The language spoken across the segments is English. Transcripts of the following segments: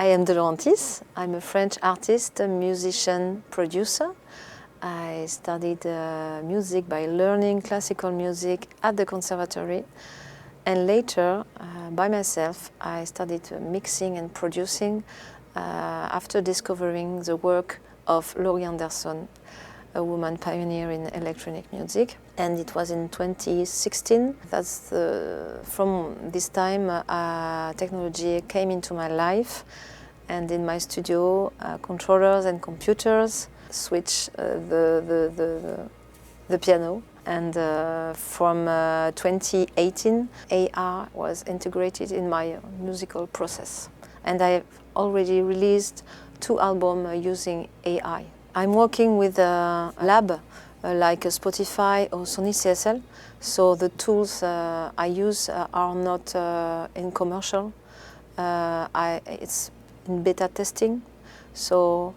I am De Laurentiis. I'm a French artist, a musician, producer. I studied music by learning classical music at the conservatory, and later, by myself, I studied mixing and producing after discovering the work of Laurie Anderson, a woman pioneer in electronic music. And it was in 2016. From this time, technology came into my life, and in my studio, controllers and computers switch the piano. And from 2018, AR was integrated in my musical process. And I've already released 2 albums using AI. I'm working with a lab like Spotify or Sony CSL, so the tools I use are not in commercial. It's in beta testing, so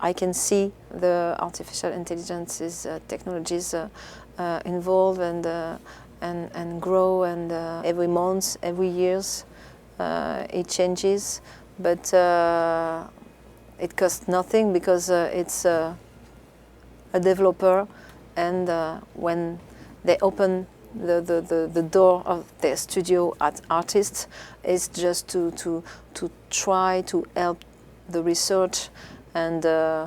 I can see the artificial intelligence technologies involve and grow, and every month, every years it changes, but it costs nothing because it's a developer, and when they open the door of their studio at artists, it's just to try to help the research, and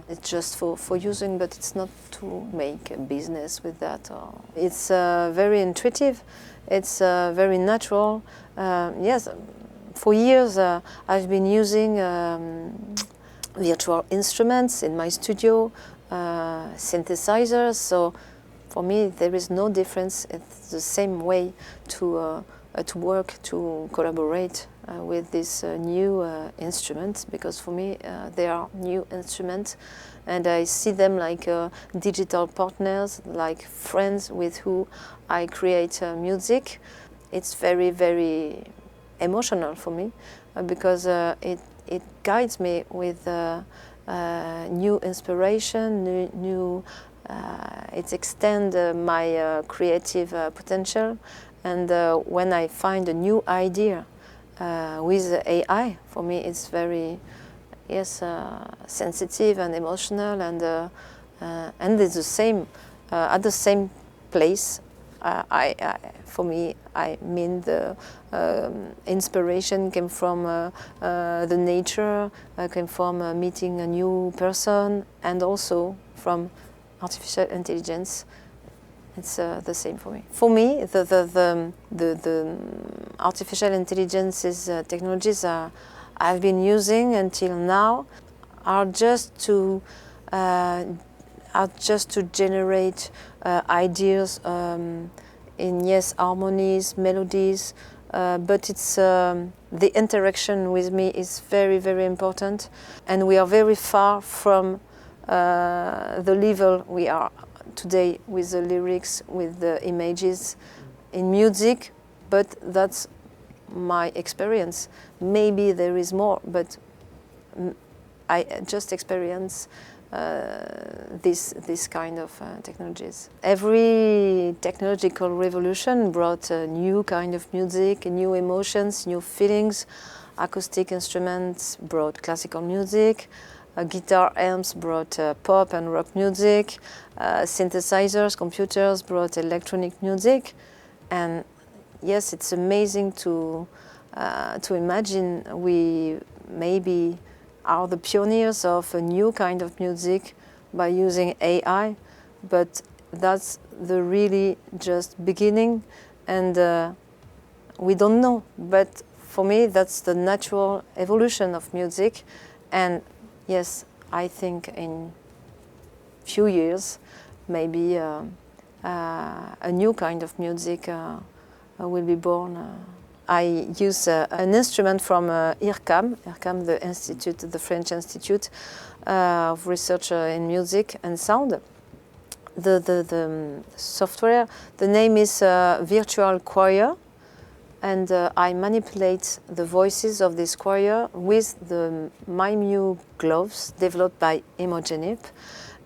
it's just for using, but it's not to make a business with that. It's very intuitive, it's very natural. Yes, for years I've been using virtual instruments in my studio, synthesizers, so for me there is no difference. It's the same way to work, to collaborate with this new instruments, because for me they are new instruments, and I see them like digital partners, like friends with who I create music. It's very, very emotional for me because it guides me with new inspiration, it extends my creative potential, and when I find a new idea with AI, for me it's very sensitive and emotional, and it's the same at the same place. For me, I mean the inspiration came from the nature, came from meeting a new person, and also from artificial intelligence. It's the same for me. For me, the artificial intelligence technologies I've been using until now are just to generate ideas in harmonies, melodies, but it's the interaction with me is very, very important, and we are very far from the level we are today with the lyrics, with the images in music, but that's my experience. Maybe there is more, but I just experience this kind of technologies. Every technological revolution brought a new kind of music, new emotions, new feelings. Acoustic instruments brought classical music. Guitar amps brought pop and rock music. Synthesizers, computers brought electronic music. And yes, it's amazing to imagine we maybe are the pioneers of a new kind of music by using AI, but that's the really just beginning, and we don't know. But for me, that's the natural evolution of music, and yes, I think in few years, maybe a new kind of music will be born. I use an instrument from IRCAM, the French Institute of Research in Music and Sound. The software, the name is Virtual Choir, and I manipulate the voices of this choir with the MyMu gloves developed by Imogenip,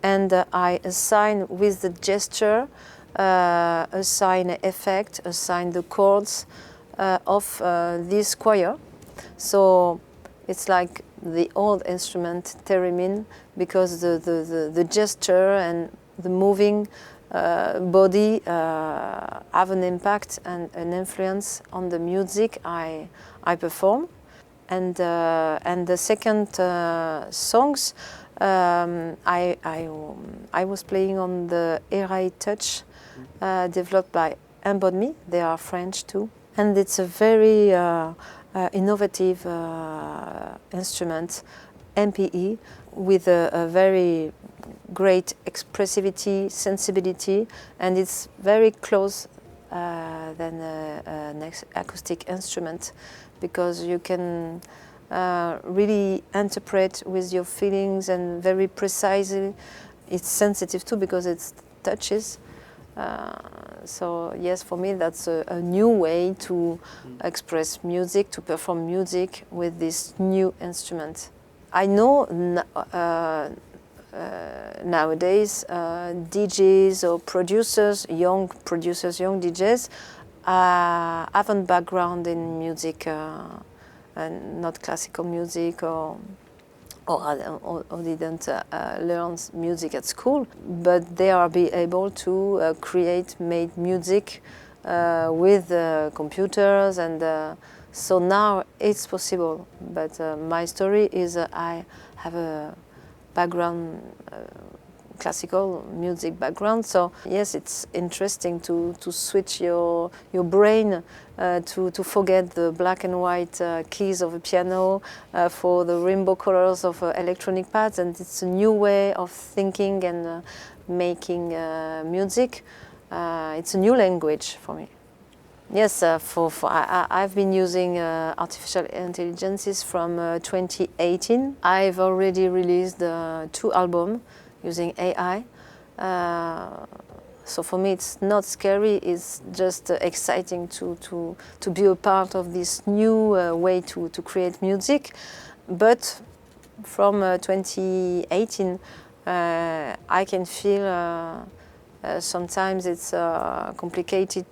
and I assign with the gesture, assign effect, assign the chords of this choir. So it's like the old instrument theremin, because the gesture and the moving body have an impact and an influence on the music I perform. And the second songs, I was playing on the Eraï Touch, developed by Embodme. They are French too, and it's a very innovative instrument, MPE, with a very great expressivity, sensibility, and it's very close than an acoustic instrument, because you can really interpret with your feelings and very precisely. It's sensitive too because it touches. So yes, for me that's a new way to express music, to perform music with this new instrument. I know nowadays DJs or producers, young DJs, have a background in music, and not classical music, or didn't learn music at school, but they are be able to make music with computers, and so now it's possible. But my story is I have a background, classical music background, so yes, it's interesting to switch your brain to forget the black and white keys of a piano for the rainbow colors of electronic pads, and it's a new way of thinking and making music. It's a new language for me. Yes, I've been using artificial intelligences from 2018. I've already released 2 albums using AI. So for me it's not scary, it's just exciting to be a part of this new way to create music. But from 2018 I can feel sometimes it's complicated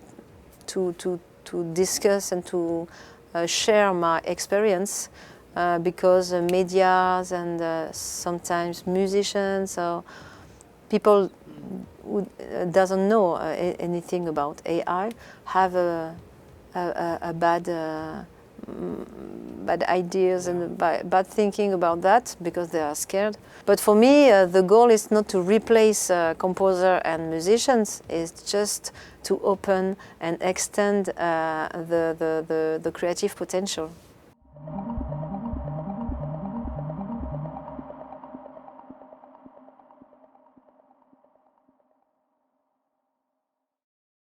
to discuss and to share my experience, because medias and sometimes musicians or people who doesn't know anything about AI have a bad ideas and bad thinking about that, because they are scared. But for me, the goal is not to replace composer and musicians. It's just to open and extend the creative potential.